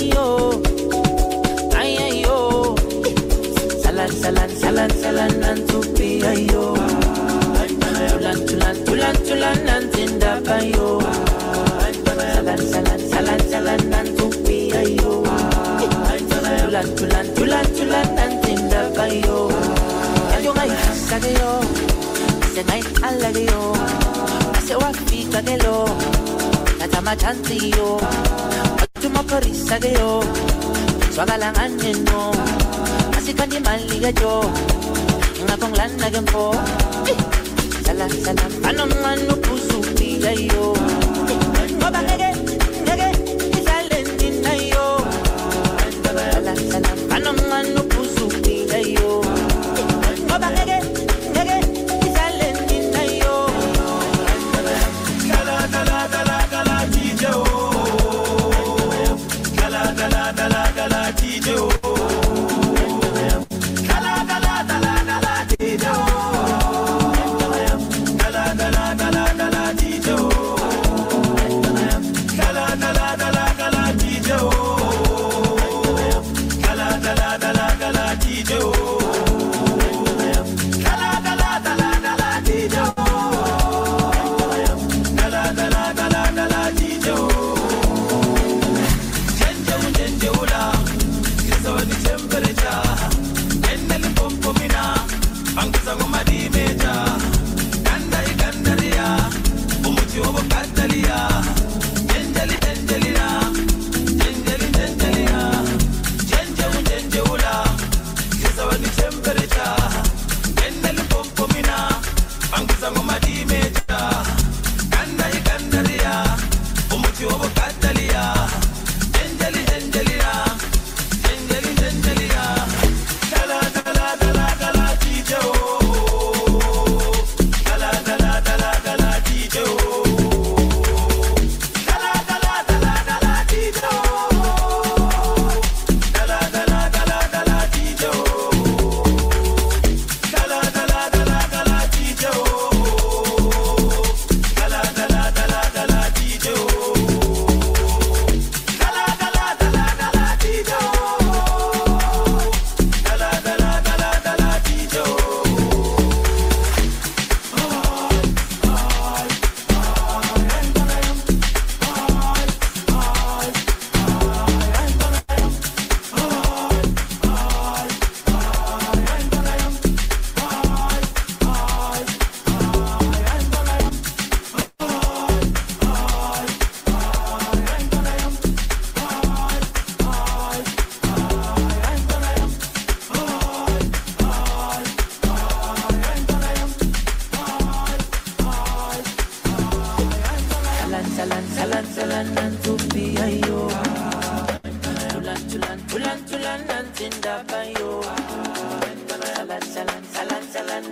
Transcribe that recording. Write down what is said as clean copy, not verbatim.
ayo, ayo. Salan nantupi ayo. Tulan nantinda ayo. Salan nantupi ayo. Tulan nantinda ayo. Ayo ngai sagayo, sengai alagayo. Ase wafika gelo, natama chantiyo. Atuma parisagayo, swagalangan nino. Kandi maliga jo ngakong lan nagampo salam anong ano puso pigayo mabagage ngage isalen din ayo salam anong ano puso pigayo mabagage ngage isalen din ayo kala tijo kala tijo Salan nantupi ayo. Tulan nantinda ayo. Salan